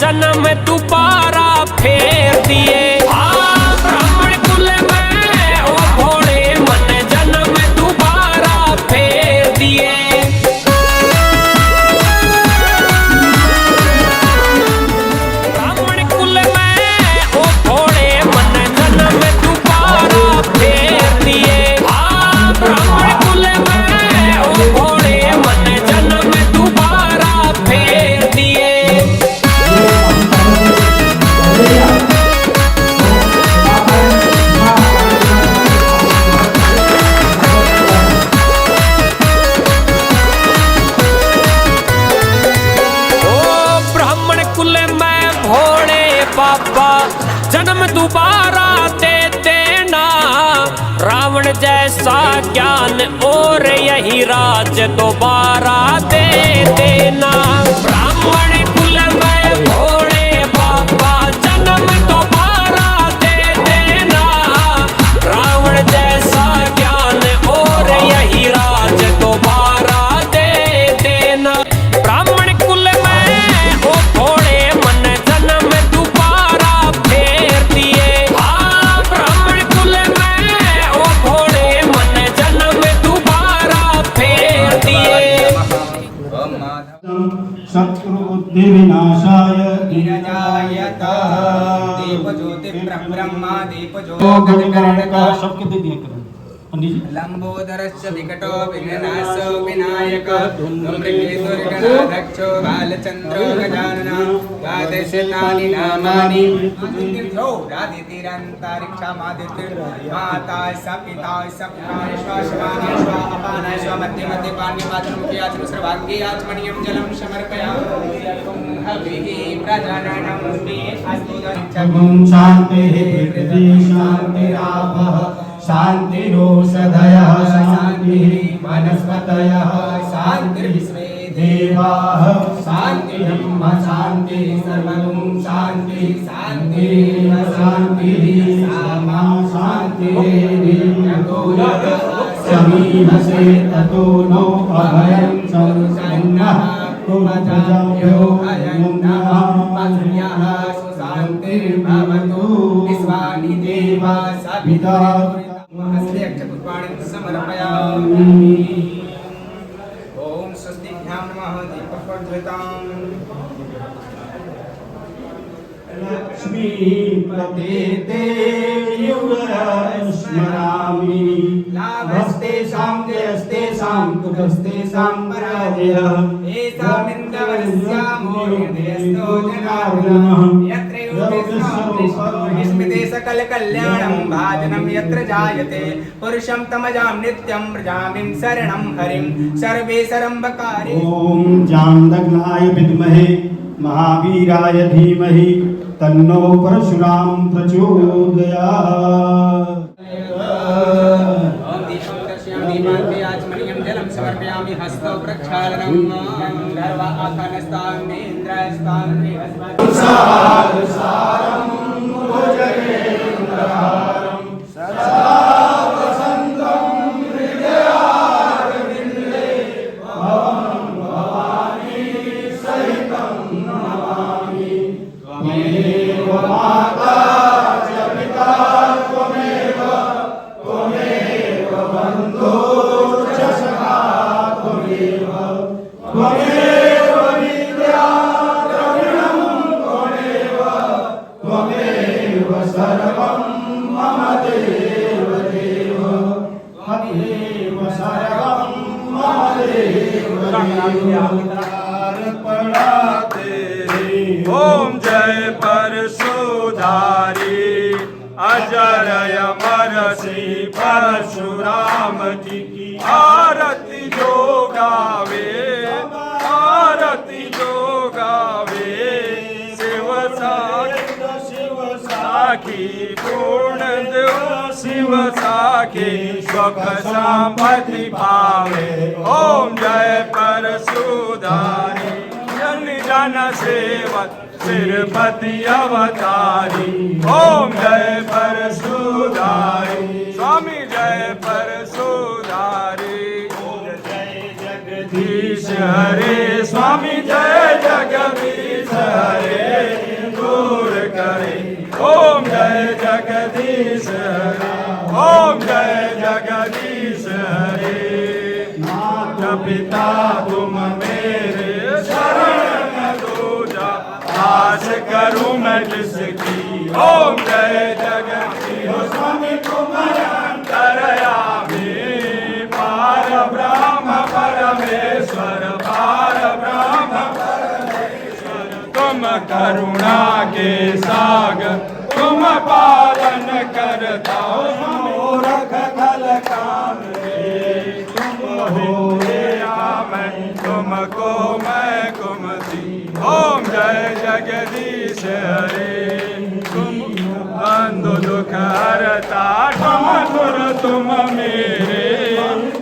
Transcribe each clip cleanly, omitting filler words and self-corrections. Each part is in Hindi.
जन्म दोबारा फेर दिए। ब्राह्मण कुल में ओ भोले मन जन्म दोबारा फेर दिए। ब्राह्मण कुल में ओ भोले मन जन्म दोबारा फेर दिए। ब्राह्मण कुल में ओ भोले मन जन्म दोबारा फेर दिए। बाबा जन्म दोबारा दे देना, रावण जैसा ज्ञान और यही राज दोबारा दे देना। ब्राह्मण कुल में भोले बाबा जन्म दोबारा दे देना, रावण जैसा ज्ञान और यही राज दोबारा दे देना। ब्राह्मण कुल में ओ भोले मन जन्म दोबारा फेर दिए। ब्राह्मण कुल में ओ भोले मन जन्म दोबारा फेर दिए। शत्रुबुद्धि विनाशाय दीपज्योति ब्रह्मा दीपज्योति सबके दे दिया करें पंडित जी। लंबोदरस्य विकटो विघ्नाशो विनायक धूम्रकेतुर्गणाध्यक्षो बालचन्द्रो गजाननः द्वादशतानि नामानि आदित्यौ रादितिरन्तरिक्षमादितिर्माता स पिता स पुत्राय शिवानाय स्व अपानाय स्व मध्ये मध्ये पाण्यपात्रमुखे आचमन सर्वाङ्गे आचमनीयं जलं समर्पयामि। हविः प्रजननं मे अस्तु शान्तिः पृथिवी शान्तिरापः शान्तिरोषधयः शान्तिः वनस्पतयः शान्तिर्विश्वे देवाः शान्तिर्ब्रह्म शान्तिः सर्वं शान्तिः शान्तिरेव शान्तिः सामा शान्तिरेव समीहसे ततो नो अभयं संसन्नः कुमजाभ्यो अयन्नः पञ्चम्यः सुशान्तिर्भवतु विश्वानि देवा सविता हस्ते अक्षपुष्पाणि समर्पयामि। ओम स्वस्तिभ्यां नमः दीपप्रज्वलिताम्। लक्ष्मीपते देवयुगराय स्मरामि लाभस्तेषां जयस्तेषां कुटस्थेषां पराजयः एतामिन्दवरस्यामो हृदयस्थो जनार्दनः यत्र स्मृते सकल कल्याणं भाजनं यत्र जायते पुरुषं तमजां नित्यं व्रजामिं शरणं हरिं सर्वे सर्वकारे। ओम जाम्दग्नाय विद्महे महावीराय धीमहि तन्नो परशुराम प्रचोदयात्। ओम दीपं दर्शयामि दीपान्ते आचमनीयं जलं समर्पयामि हस्तौ प्रक्षालनं गन्धर्व आसनस्तान्नेन्द्रस्तान् सारं भुजगेन्द्रहारं सदा वसन्तं हृदयारविन्दे भवं भवानी सहितं नमामि। त्वमेव माता च पिता त्वमेव बन्धो च सखा त्वमेव विद्या द्रविणं त्वमेव सर्वं मम देव देव त्वमेव सर्वं मम देव पढ़ाते। ओम जय परशुधारी अजर अमर श्री परशुराम जी की आरती जो गावे, आरती जो गावे। शिव साखी पूर्ण देव शिव साखी सुख संपत्ति पावे। ओम जय परशुधारी जन सेवक सिरपति अवतारी। ओम जय परशुधारी स्वामी जय परशुधारी। जय जगदीश हरे स्वामी जय जगदीश हरे। जगदीश हरे ओम जय जगदीश हरे नाथ पिता तुम मेरे शरण दूजा आस करूं मैं जिसकी ओम जय जगदीश स्वामी तुम अंतर्यामी पार ब्रह्म परमेश्वर पार ब्रह्म परमेश्वर तुम करुणा के सागर तुम पालन करता हो मूर्ख खल काम तुम हो मैं तुमको मैं कुमति ओम जय जगदीश हरे तुम बंधु दुख हरता तुम सुर तुम मेरे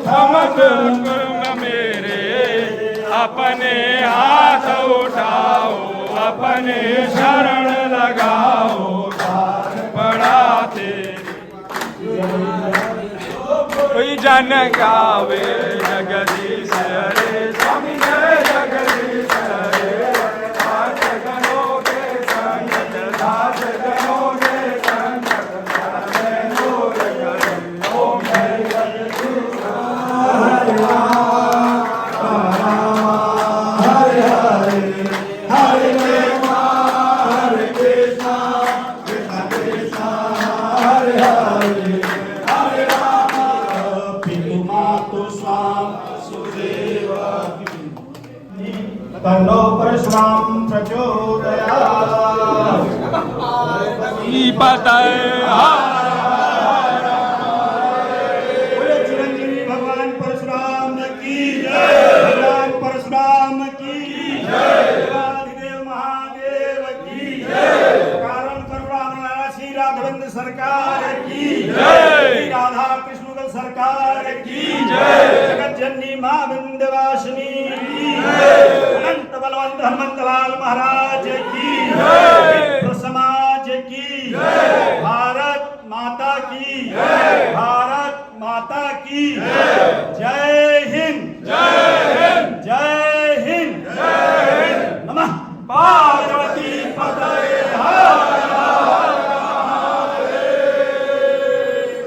तुम तुम मेरे अपने हाथ उठाओ अपने शरण लगाओ पढ़ाते कोई जन गावे जगदीश हरे स्वामी जय जगदीश हरे दास गणों के संग दास गणों के संग नूर करे ओम जय जगदीश हरे हरे हरे हरे कृष्णा कृष्णा कृष्णा हरे हरे हरे राम पितु मातु स्वाम सुदेव तन्नो परशुराम प्रचोदयात् बताए बोले चिरंजीवी भगवान परशुराम की जय भगवान परशुराम की जय देवाधिदेव महादेव की जय कारण करुणा श्री राघवेंद्र सरकार की जय राधा कृष्ण सरकार की जय जगत जननी मां विंध्यवासिनी की जय अनंत बलवंत हनुमंत लाल महाराज की जय समाज की जय भारत माता की जय भारत माता की जय हिंद जय हिंद जय हिंद जय हिंद नमः पार्वती पतये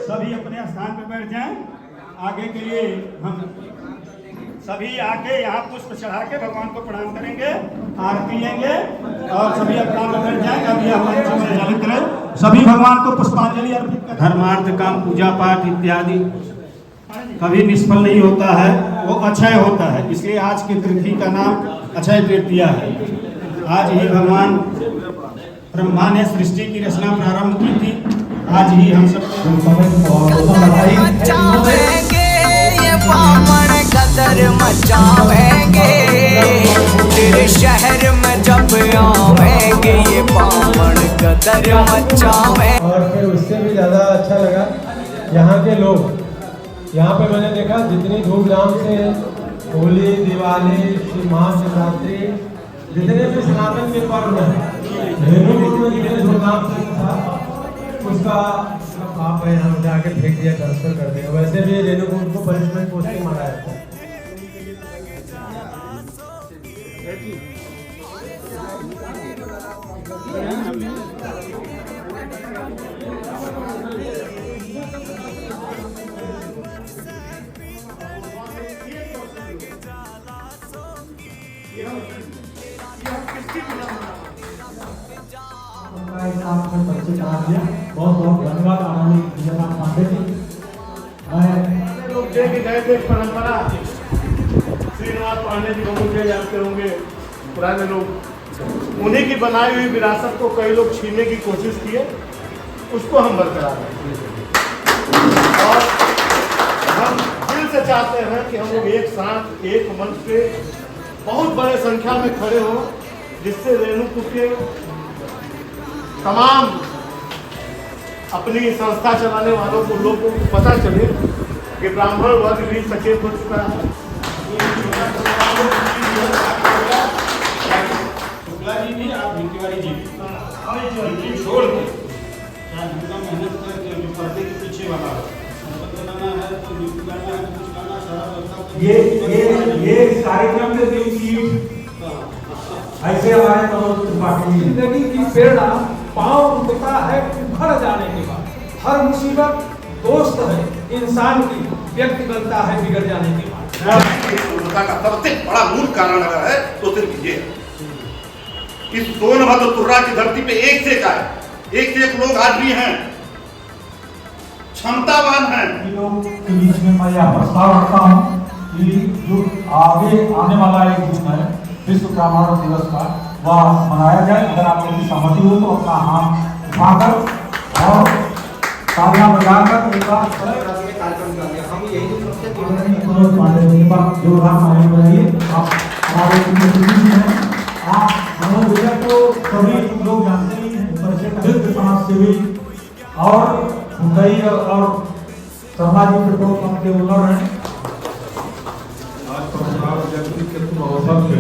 सभी अपने स्थान पर बैठ जाएं आगे के लिए हम सभी आके यहाँ पुष्प चढ़ा के भगवान को प्रणाम करेंगे आरती लेंगे और सभी अपना बैठ जाएंगे अभी हम संचालित करें सभी भगवान को पुष्पांजलि अर्पित करें धर्मार्थ काम पूजा पाठ इत्यादि कभी निष्फल नहीं होता है वो अक्षय होता है इसलिए आज की तिथि का नाम अक्षय तृतीया है आज ही भगवान ब्रह्मा ने सृष्टि की रचना प्रारंभ की थी आज ही हम सब मचावेंगे ये बामण कदर मचावेंगे तेरे शहर में जब आवेंगे ये बामण कदर मचावेंगे। और फिर उससे भी ज़्यादा अच्छा लगा यहाँ के लोग यहाँ पे मैंने देखा जितनी धूमधाम से होली दिवाली महाशिवरात्रि जितने भी सनातन के पर्व हैं रेणुकूट में जितने धूमधाम से था उसका आप यहाँ जाके फेंक दिया ट्रांसफर कर दिया वैसे भी रेणुकूट को पनिशमेंट पोस्टिंग मारा जाता है परिचय करा दिया बहुत बहुत धन्यवाद आदरणीय विजयनाथ पांडे जी लोग देख गए थे परंपरा श्रीनिवास पांडे जी को मुझे जानते होंगे पुराने लोग उन्हीं की बनाई हुई विरासत को कई लोग छीनने की कोशिश किए उसको हम बरकरार रखें और हम दिल से चाहते हैं कि हम लोग एक साथ एक मंच पे बहुत बड़े संख्या में खड़े हो जिससे रेणुकूट के तमाम अपनी संस्था चलाने वालों को लोगों को पता चले कि ब्राह्मण वर्ग भी सचेत हो चुका है। शुक्ला जी भी आप भिंतीवाड़ी जी भी छोड़ के मेहनत करके पर्दे के पीछे वाला ये कार्यक्रम से दिल की ऐसे हमारे जिंदगी की प्रेरणा पांव उठता है उखड़ जाने के बाद हर मुसीबत दोस्त है इंसान की, व्यक्ति बनता है बिगड़ जाने के बाद। क्रूरता का सबसे बड़ा मूल कारण अगर है तो सिर्फ ये है। इस सोनभद्र तुर्रा की धरती पे एक से एक लोग आज भी हैं, क्षमतावान हैं। इन लोग के बीच में मैं यह प्रस्ताव रखता हूँ कि जो आगे आने वाला एक दिन है विश्व ग्रामीण दिवस का, वह मनाया जाए। अगर आप लोग की सहमति हो तो अपना हाथ उठाकर और तालियां बजाकर एक बार हम यही मनोज पांडे जी का जोरदार तालियां बजाइए। आप हमारे हैं, आप मनोज भैया को सभी लोग जानते ही हैं, परिचय समाज सेवी और मुंबई और समाज पेट्रोल पंप के ओनर हैं। आज परशुराम जयंती के शुभ अवसर पे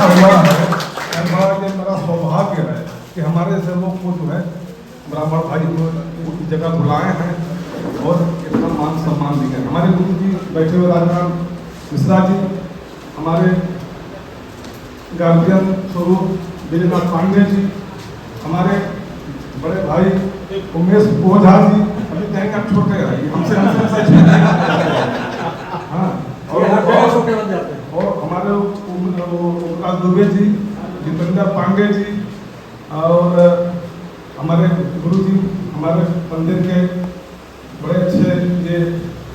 हुआ है, मेरा सौभाग्य है कि हमारे सेवक को जो है ब्राह्मण भाई को उनकी जगह बुलाए हैं और इतना मान सम्मान दिए। हमारे गुरु जी बैठे हुए राजनारायण मिश्रा जी, हमारे गार्जियन स्वरूप विजयनाथ पांडे जी, हमारे बड़े भाई उमेश ओझा जी, अभी कहीं आप छोटे रहिए हमसे हाँ, और हमारे ओमकार दुबे जी, जितेंद्र पांडे जी और हमारे गुरु जी, हमारे मंदिर के बड़े अच्छे ये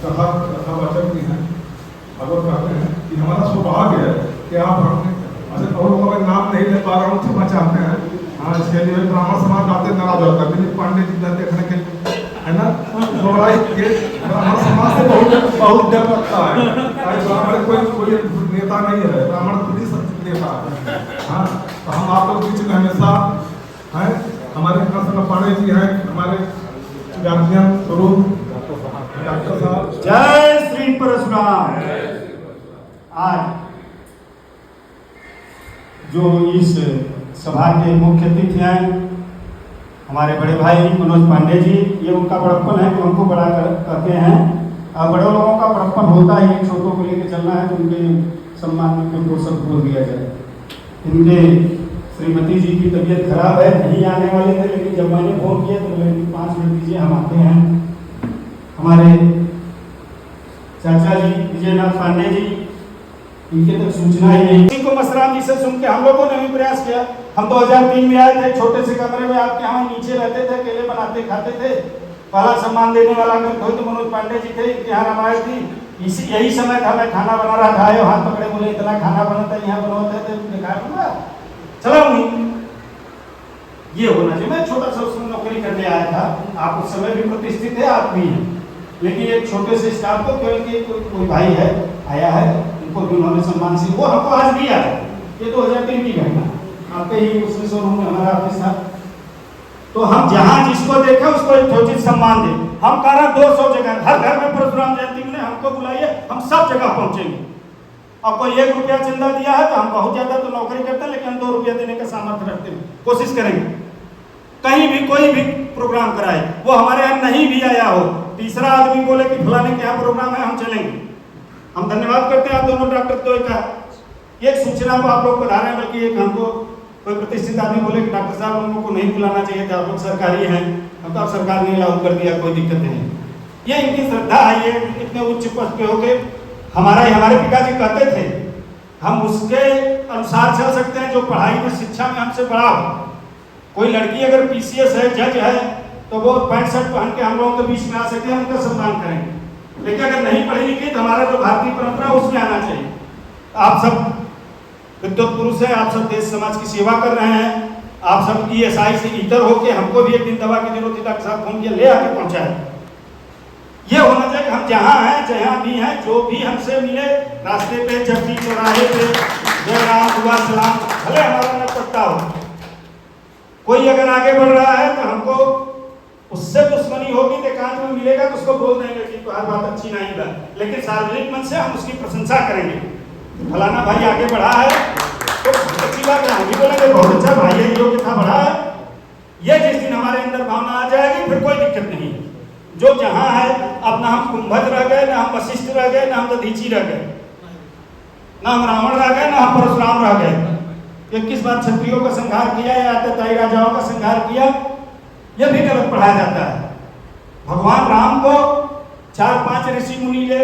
कथा वाचक भी हैं। भगवत कहते हैं कि हमारा सौभाग्य है कि आप हमने और लोगों का नाम नहीं ले पा रहा हूँ, क्षमा चाहते हैं। हाँ, इसके लिए ब्राह्मण समाज आते नाराज होता है, विजय पांडे जी का देखने के लिए है ना, दोहराई के ब्राह्मण समाज से बहुत डर लगता है। ब्राह्मण कोई नेता नहीं है, ब्राह्मण खुद ही सब नेता है। हाँ, तो हम आप लोग बीच में हमेशा हैं। हमारे कृष्ण पांडे जी हैं, हमारे गार्जियन स्वरूप डॉक्टर साहब। जय श्री परशुराम। आज जो इस सभा के मुख्य अतिथि हैं हमारे बड़े भाई मनोज पांडे जी, ये उनका बड़प्पन है जो हमको बड़ा कहते हैं। और बड़े लोगों का बड़प्पन होता ही है, छोटों को लेकर चलना है तो उनके सम्मान में कोई दोषक बोल दिया जाए। इनके श्रीमती जी की तबीयत खराब है, नहीं आने वाले थे, लेकिन जब मैंने फोन किया तो बोले 5 मिनट दीजिए हम आते हैं। हमारे चाचा जी विजयनाथ पांडे जी, इनके तक सूचना ही नहीं। इनको मसराम जी से सुन के हम लोगों ने भी प्रयास किया। हम 2003 में आए थे, छोटे से कमरे में आपके यहाँ नीचे रहते थे, अकेले बनाते खाते थे। पहला सम्मान देने वाला अगर कोई तो मनोज पांडे जी थे, इनके यहाँ रामायण थी। यही समय था, मैं खाना बना रहा था, आयो हाथ पकड़े बोले इतना खाना बनाता है, यहाँ बनवाते थे, दिखाया बना चला नहीं। ये होना चाहिए। मैं छोटा सा उसमें नौकरी करने आया था, आप उस समय भी प्रतिष्ठित है, आप भी हैं, लेकिन एक छोटे से स्टाफ को केवल के कोई भाई है आया है, उनको भी उन्होंने सम्मान से, वो हमको आज भी आया। ये 2003 की घटना, आपके ही उसमें शोरूम में हमारा ऑफिस था। तो हम जहाँ जिसको देखे उसको यथोचित सम्मान दे। हम कह रहे 200 जगह, हर घर में परशुराम जयंती में हमको बुलाइए, हम सब जगह पहुंचेंगे। और कोई 1 रुपया चंदा दिया है तो हम बहुत ज्यादा तो नौकरी करते हैं, लेकिन हम 2 रुपया देने का सामर्थ्य रखते हैं, कोशिश करेंगे। कहीं भी कोई भी प्रोग्राम कराए, वो हमारे यहाँ नहीं भी आया हो, तीसरा आदमी बोले कि फलाने के यहाँ प्रोग्राम है, हम चलेंगे। हम धन्यवाद करते हैं आप दोनों डॉक्टर तो का एक सूचना को आप लोग बता रहे हैं, बल्कि एक हमको कोई प्रतिष्ठित आदमी बोले कि डॉक्टर साहब हम लोगों को नहीं बुलाना चाहिए था, आप लोग सरकारी हैं, हम तो अब सरकार ने लागू कर दिया, कोई दिक्कत नहीं। ये इनकी श्रद्धा है, ये इतने उच्च पद पे होके हमारे पिताजी कहते थे हम उसके अनुसार चल सकते हैं जो पढ़ाई में शिक्षा में हमसे बड़ा हो। कोई लड़की अगर PCS है, जज है, तो वो पैंट शर्ट पहन के हम लोगों के बीच में आ सकते हैं, उनका सम्मान करेंगे। लेकिन अगर नहीं पढ़ी लिखी तो हमारा जो भारतीय परंपरा उसमें आना चाहिए। आप सब विद्वत पुरुष हैं, आप सब देश समाज की सेवा कर रहे हैं, आप सब ESI से इतर होके हमको भी एक दिन दवा की जरूरत थी, डॉक्टर साहब फोन किया, ले आके पहुंचाए। ये होना चाहिए कि हम जहाँ हैं, जहाँ भी हैं, जो भी हमसे मिले रास्ते पे, जब भी चौराहे पे, जय राम दुआ सलाम, भले हमारा न पड़ता हो, कोई अगर आगे बढ़ रहा है तो हमको उससे दुश्मनी होगी तो एकांत में मिलेगा तो उसको बोल देंगे कि तुम्हारी बात अच्छी नहीं है, लेकिन सार्वजनिक मन से हम उसकी प्रशंसा करेंगे। फलाना भाई आगे बढ़ा है तो अच्छी बात है, हम भी बोलेंगे बहुत अच्छा भाई है, योग्य था, बढ़ा है। ये जिस दिन हमारे अंदर भावना आ जाएगी फिर कोई दिक्कत नहीं। जो जहाँ है, अब ना हम कुंभज रह गए, ना हम वशिष्ठ रह गए, ना हम दधीची रह गए, ना हम रावण रह गए, ना हम परशुराम रह गए। 21 बार क्षत्रियों का संहार किया या आतताई राजाओं का संहार किया, यह भी गलत पढ़ाया जाता है। भगवान राम को 4-5 ऋषि मुनि ले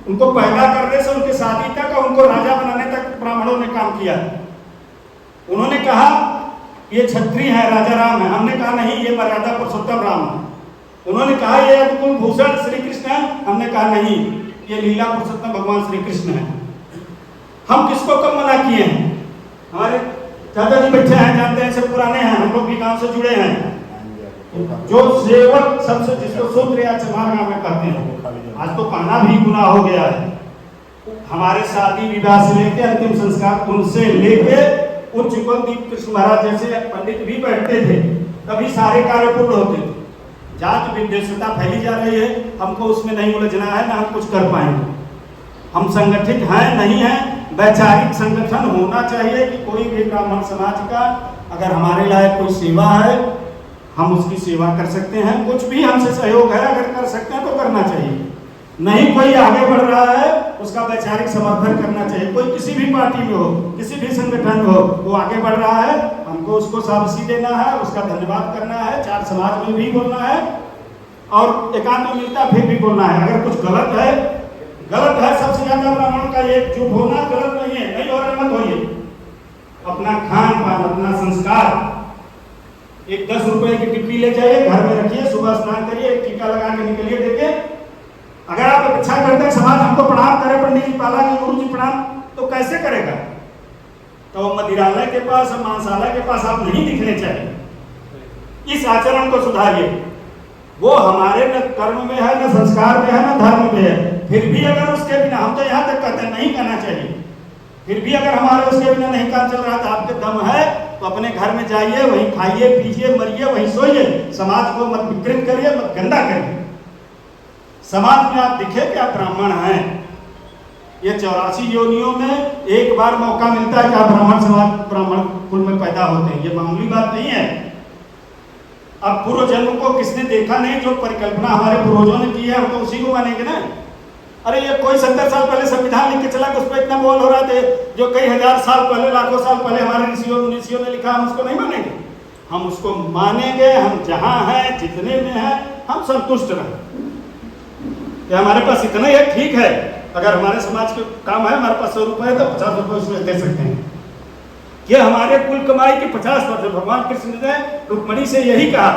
उनको पैदा करने से उनकी शादी तक और उनको राजा बनाने तक ब्राह्मणों ने काम किया। उन्होंने कहा ये क्षत्रिय है, राजा राम है। हमने कहा नहीं, ये मर्यादा पुरुषोत्तम राम है। उन्होंने कहा ये अनुकूल भूषण श्री कृष्ण है। हमने कहा नहीं, ये लीला पुरुषोत्तम भगवान श्री कृष्ण है। हम किसको कब मना किए हैं? हमारे चाचा जी बैठे हैं, जानते हैं, सब पुराने हैं, हम लोग भी गांव से जुड़े हैं। जो सेवक सबसे जिसको सूत्र या चमार गांव में कहते हैं, आज तो कहना भी गुनाह हो गया है। हमारे शादी विवाह से लेके अंतिम संस्कार उनसे लेके उच्च कुलदीप कृष्ण महाराज जैसे पंडित भी बैठते थे, तभी सारे कार्य पूर्ण होते थे। जात विद्वेषता फैली जा रही है, हमको उसमें नहीं उलझना है, ना हम कुछ कर पाएंगे। हम संगठित हैं नहीं हैं, वैचारिक संगठन होना चाहिए कि कोई भी ब्राह्मण समाज का अगर हमारे लायक कोई सेवा है, हम उसकी सेवा कर सकते हैं। कुछ भी हमसे सहयोग है, अगर कर सकते हैं तो करना चाहिए। नहीं कोई आगे बढ़ रहा है, उसका वैचारिक समर्थन करना चाहिए। कोई किसी भी पार्टी में हो, किसी भी संगठन में हो, वो आगे बढ़ रहा है, हमको उसको शाबाशी देना है, उसका धन्यवाद करना है, 4 समाज में भी बोलना है और एकांत में मिलता फिर भी बोलना है। अगर कुछ गलत है, गलत है। सबसे ज्यादा ब्राह्मण का ये चुप होना गलत नहीं है, नहीं हो रहा मत होइए। अपना खान पान, अपना संस्कार, एक 10 रुपए की टिप्पी ले जाइए, घर में रखिए, सुबह स्नान करिए, एक टीका लगा के निकलिए। देखिए अगर आप अपेक्षा करते हैं समाज हमको प्रणाम करे, पंडित जी पाला जी, गुरु जी प्रणाम, तो कैसे करेगा? तो मदिरालय के पास, मांसालय के पास आप नहीं दिखने चाहिए। इस आचरण को सुधारिए। वो हमारे न कर्म में है, न संस्कार में है, न धर्म में है। फिर भी अगर उसके बिना, हम तो यहाँ तक कहते हैं नहीं कहना चाहिए, फिर भी अगर हमारे उसके बिना नहीं काम चल रहा तो आपके दम है तो अपने घर में जाइए, वहीं खाइए, पीजिए, मरिए, वहीं सोइए। समाज को मत विकृत करिए, मत गंदा करिए। समाज में आप दिखे कि आप ब्राह्मण हैं। ये 84 योनियों में एक बार मौका मिलता है कि आप ब्राह्मण समाज, ब्राह्मण कुल में पैदा होते हैं। ये मामूली बात नहीं है। अब पूर्व जन्म को किसने देखा नहीं, जो परिकल्पना हमारे पूर्वजों ने की है, हम तो उसी को मानेंगे ना। अरे ये कोई 70 साल पहले संविधान लिख के चला, उस पर इतना बोल हो रहा थे, जो कई हजार साल पहले, लाखों साल पहले हमारे ऋषियों मुनिषियों ने लिखा, हम उसको नहीं मानेंगे? हम उसको मानेंगे। हम जहां हैं, जितने में हैं, हम संतुष्ट रहें कि हमारे पास इतना ही है, ठीक है। अगर हमारे समाज के काम है, हमारे पास 100 रुपए है तो 50 रुपए उसमें दे सकते हैं। ये हमारे कुल कमाई की 50%। भगवान कृष्ण ने रुक्मणी से यही कहा,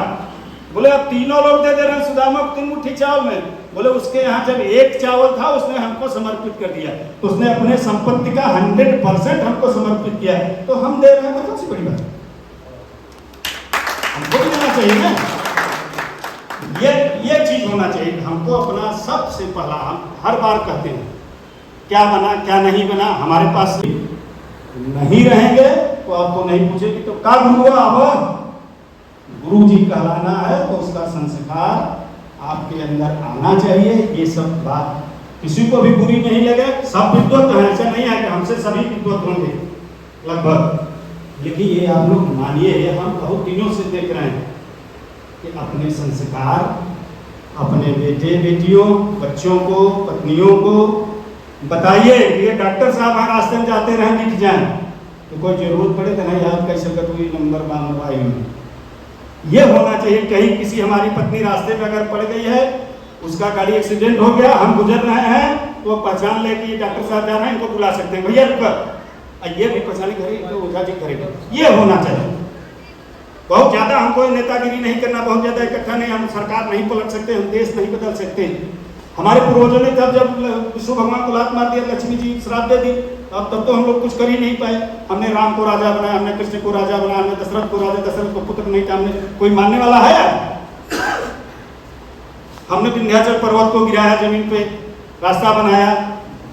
बोले अब तीनों लोग दे रहे हैं सुदामा को 3 मुट्ठी चावल में। बोले उसके यहाँ जब 1 चावल था, उसने हमको समर्पित कर दिया, तो उसने अपने संपत्ति का 100% हमको समर्पित किया, तो हम दे रहे हैं, तो सबसे बड़ी बात हमको भी देना चाहिए ना। ये चीज होना चाहिए। हमको अपना सबसे पहला, हम हर बार कहते हैं क्या बना क्या नहीं बना, हमारे पास नहीं रहेंगे तो आपको नहीं पूछेगी तो क्या गुरु हुआ। अब गुरु जी कहलाना है तो उसका संस्कार आपके अंदर आना चाहिए। ये सब बात किसी को भी बुरी नहीं लगे। सब विद्वत हैं, ऐसा नहीं है कि हमसे सभी विद्वत होंगे लगभग, लेकिन ये आप लोग मानिए, हम बहुत दिनों से देख रहे हैं कि अपने संस्कार, अपने बेटे बेटियों, बच्चों को, पत्नियों को बताइए। ये डॉक्टर साहब हर रास्ते में जाते रहे, दिख जाए तो कोई जरूरत पड़े तो नहीं याद कैसे कर हुई नंबर मोबाइल में। ये होना चाहिए। कहीं किसी हमारी पत्नी रास्ते में अगर पड़ गई है, उसका गाड़ी एक्सीडेंट हो गया, हम गुजर रहे हैं, तो पहचान ले कि डॉक्टर साहब जा रहे हैं, इनको बुला सकते हैं, भैया रुक, ये भी पहचाने घरे ओझा जी करेगा। ये होना चाहिए। बहुत ज्यादा हमको नेतागिरी नहीं करना, बहुत ज्यादा इकट्ठा नहीं, हम सरकार नहीं पलट सकते, हम देश नहीं बदल सकते। हमारे पूर्वजों ने जब विष्णु भगवान को लात मार दिया, लक्ष्मी जी श्राप दे दी, तब तो हम लोग कुछ कर ही नहीं पाए। हमने राम को राजा बनाया, हमने कृष्ण को राजा बनाया, हमने दशरथ को राजा, दशरथ को पुत्र नहीं था, हमने कोई मानने वाला है? हमने विंध्याचल पर्वत को गिराया, जमीन पे रास्ता बनाया,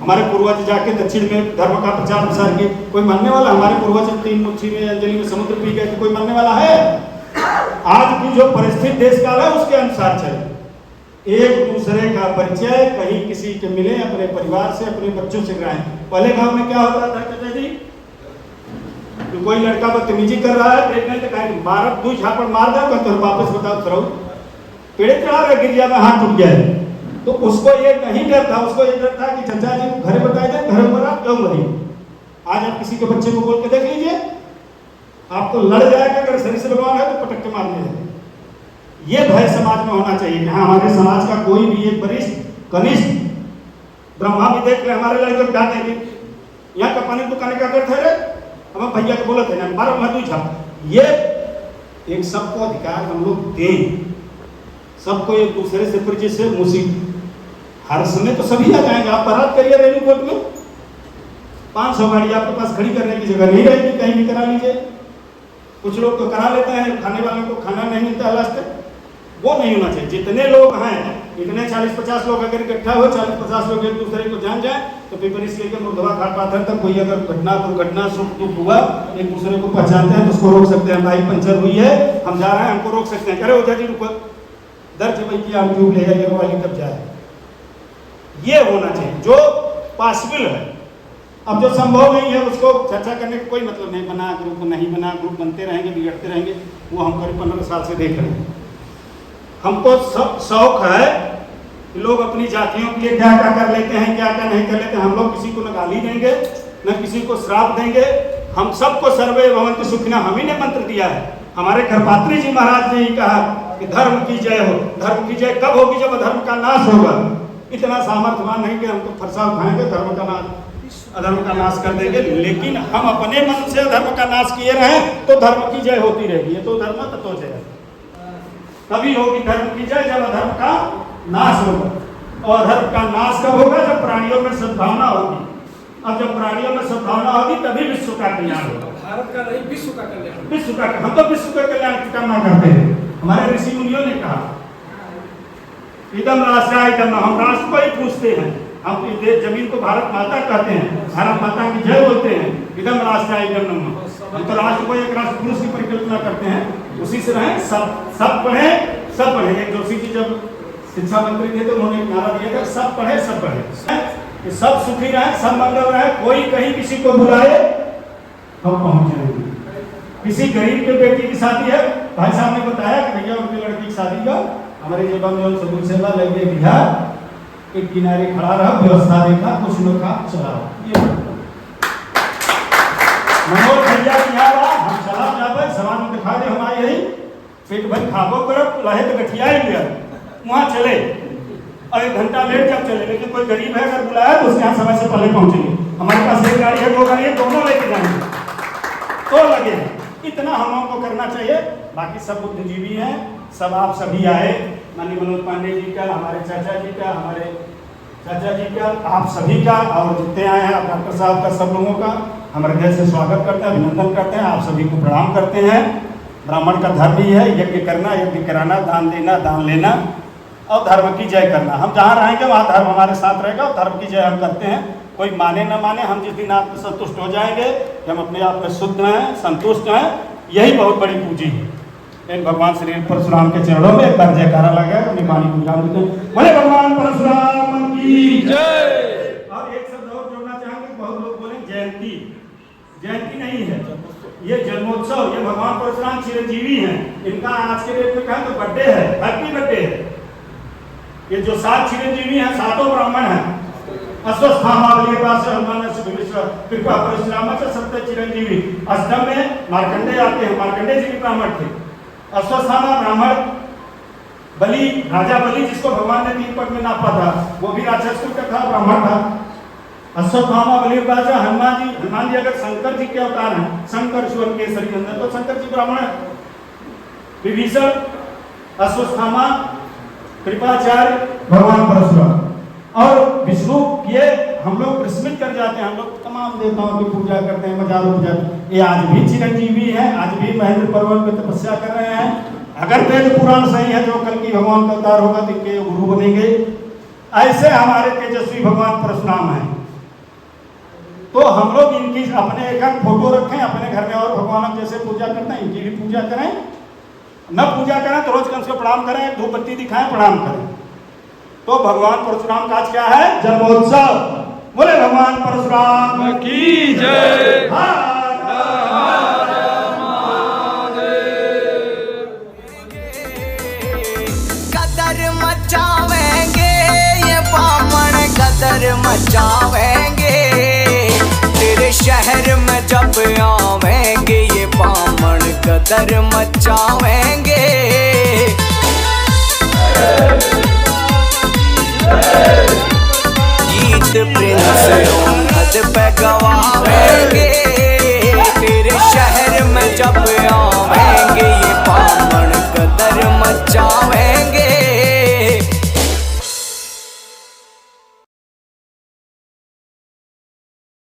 हमारे पूर्वज जाके दक्षिण में धर्म का प्रचार प्रसार किए, कोई मानने वाला? हमारे पूर्वज 3 मुट्ठी में अंजलि में समुद्र पी गए, कोई मानने वाला है? आज की जो परिस्थिति देश काल है उसके अनुसार चले। एक दूसरे का परिचय कहीं किसी के मिले, अपने परिवार से, अपने बच्चों से कराएं। पहले गांव में क्या होता था चाचा जी, तो कोई लड़का बदतमीजी कर रहा है, प्रेग्नेंट का मार 2 झापड़ मार दे तो वापस बताओ सरो पेड़े चढ़ा रहे, गिर में हाथ टूट गया। तो उसको ये नहीं डर था, उसको ये डर था कि चाचा जी घरे बताए थे, घर मरा क्यों मरी। आज आप किसी के बच्चे को बोल के देख लीजिए, आपको लड़ जाएगा, अगर शरीर से भगवान है तो पटक के मारने हैं। ये भय समाज में होना चाहिए कि हाँ हमारे समाज का कोई भी एक वरिष्ठ कनिष्ठ ब्रह्मा भी देख ले हमारे लड़के क्या देंगे, यहाँ का पानी दुकान का करते रहे, हम भैया को बोला थे ना मारो मत छा। ये एक सबको अधिकार हम लोग दें, सबको एक दूसरे से परिचय से मुसीबत हर समय तो सभी आ जाएंगे। आप बारात करिए रेलवे कोर्ट में 500 गाड़ी आपके पास खड़ी करने की जगह नहीं रहेगी, कहीं भी करा लीजिए। कुछ लोग तो करा लेते हैं, खाने वालों को खाना नहीं मिलता है लास्ट, वो नहीं होना चाहिए। जितने लोग हैं इतने 40-50 लोग अगर इकट्ठा हो, 40-50 लोग एक दूसरे को जान जाए तो पेपर इसलिए के मुर्दवा घाट पाथर तक कोई अगर घटना दुर्घटना सुख दुख हुआ एक दूसरे को पहचानते हैं तो उसको रोक सकते हैं। बाइक पंचर हुई है, हम जा रहे हैं, हमको रोक सकते हैं, करे ओझा जी रुको, दर्ज भाई की आप ट्यूब ले जाइए वाली तब जाए। ये होना चाहिए जो पॉसिबल है। अब जो संभव नहीं है उसको चर्चा करने का कोई मतलब नहीं। बना ग्रुप नहीं बना, ग्रुप बनते रहेंगे, बिगड़ते रहेंगे, वो हम करीब 15 साल से देख रहे हैं। हमको शौक है कि लोग अपनी जातियों के लिए क्या क्या कर लेते हैं, क्या क्या नहीं कर लेते हैं। हम लोग किसी को न गाली देंगे न किसी को श्राप देंगे। हम सबको सर्वे भवन्तु सुखिनः हम ही ने मंत्र दिया है। हमारे खरपात्री जी महाराज ने ही कहा कि धर्म की जय हो। धर्म की जय कब होगी? जब धर्म का नाश होगा। इतना सामर्थ्यवान नहीं कि हमको फरसा उठाएंगे धर्म का नाश, अधर्म का नाश कर देंगे, लेकिन हम अपने मन से धर्म का नाश किए रहे तो धर्म की जय होती रहेगी। ये तो धर्म तत्व जय तभी होगी धर्म की जय जब अधर्म का नाश होगा। और धर्म का नाश कब होगा? जब प्राणियों में सद्भावना होगी। अब जब प्राणियों में सद्भावना होगी तभी विश्व का कल्याण होगा। भारत का नहीं, विश्व का कल्याण। विश्व का, हम तो विश्व का कल्याण की कामना करते हैं। हमारे ऋषि मुनियों ने कहा इदम राष्ट्र इदम, हम राष्ट्र को ही पूछते हैं। हम जमीन को भारत माता कहते हैं, भारत माता की जय बोलते हैं। इदम राष्ट्र इदम नमः। हम तो राष्ट्र को एक राष्ट्र पुरुष की परिकल्पना करते हैं, उसी से रहें। सब पढ़े सब पढ़े। एक जोशी जी जब शिक्षा मंत्री थे तो उन्होंने नारा दिया था सब पढ़े सब पढ़े, सब सुखी रहे, सब मंगल रहे। कोई कहीं किसी को बुलाए हम पहुंच जाएंगे। किसी गरीब के बेटी की शादी है, भाई साहब ने बताया कि भैया उनकी लड़की की शादी का हमारे जेबा में सबूत सेवा लगे बिहार एक किनारे खड़ा रहा, व्यवस्था देखा, कुछ लोग का चला। मनोज भैया की हम चला जावे समाज में दिखा दे हमारे यही पेट भर खाबो करब लहे तो गठिया ही गया वहाँ चले और 1 घंटा लेट जब चले। लेकिन कोई गरीब है अगर बुलाया तो उसके यहाँ समय से पहले पहुंचेंगे। हमारे पास एक गाड़ी है, 2 गाड़ी है, दोनों लेके जाएंगे तो लगे। इतना हम लोगों को करना चाहिए। बाकी सब बुद्धिजीवी हैं, सब आप सभी आए, माननीय मनोज पांडे जी का, हमारे चाचा जी का, हमारे चाचा जी का, आप सभी का, और जितने आए हैं आप डॉक्टर साहब का, सब लोगों का हम हृदय से स्वागत करते हैं, अभिनंदन करते हैं। आप सभी को प्रणाम करते हैं। ब्राह्मण का धर्म ही है यज्ञ करना, यज्ञ कराना, दान देना, दान लेना और धर्म की जय करना। हम जहाँ रहेंगे वहाँ धर्म हमारे साथ रहेगा और धर्म की जय हम करते हैं। कोई माने न माने, हम जिस दिन आप संतुष्ट हो जाएंगे कि हम अपने आप में शुद्ध हैं, संतुष्ट हैं, यही बहुत बड़ी पूंजी है। इन भगवान श्री परशुराम के चरणों में एक बार जयकारा लगा, अपनी वाणी को विराम देते हैं। बोले भगवान परशुराम की जय। और एक शब्द और जोड़ना चाहेंगे, बहुत लोग बोले जयंती, जयंती नहीं है ये जन्मोत्सव। ये भगवान परशुराम चिरंजीवी हैं, इनका आज के डेट में कहें तो बर्थडे है, हैप्पी बर्थडे है। ये जो 7 चिरंजीवी हैं, 7 ब्राह्मण हैं। अश्वस्थामा बलिर्वास हनुमान कृपा परशुराम सप्त चिरंजीवी। अष्टम में मार्कंडे आते हैं, मार्कंडे जी भी ब्राह्मण थे। अश्वस्थामा ब्राह्मण, बलि राजा बलि जिसको भगवान ने 3 पद में नापा था वो भी राक्षस कुल का था, ब्राह्मण था। अश्वस्थामा बलिर्वास हनुमान जी अगर शंकर जी के अवतार हैं, शंकर सुवन केसरी नंदन, तो शंकर जी ब्राह्मण है। विभीषण, अश्वस्थामा, कृपाचार्य, भगवान परशुराम और विष्णु। ये हम लोग विस्मित कर जाते हैं। हम लोग तमाम देवताओं की पूजा करते हैं, मजारों पूजा। ये आज भी चिरंजीवी हैं, आज भी महेंद्र पर्वत में तपस्या कर रहे हैं। अगर वेद पुराण सही है, जो कल की भगवान का अवतार होगा तो इनके गुरु बनेंगे। ऐसे हमारे तेजस्वी भगवान परशुराम हैं। तो हम लोग इनकी अपने एक फोटो रखें अपने घर में, और भगवान जैसे पूजा करते हैं इनकी भी पूजा करें। न पूजा करें तो रोज कम से प्रणाम करें, धूप बत्ती दिखाएं, प्रणाम करें। तो भगवान परशुराम का आज क्या है? जन्मोत्सव। बोले भगवान परशुराम की जय। कदर मचावेंगे ये बामण, कदर मचावेंगे। तेरे शहर में जब आवेंगे ये बामण गदर मचावेंगे। गीत प्रिंस हद पे गा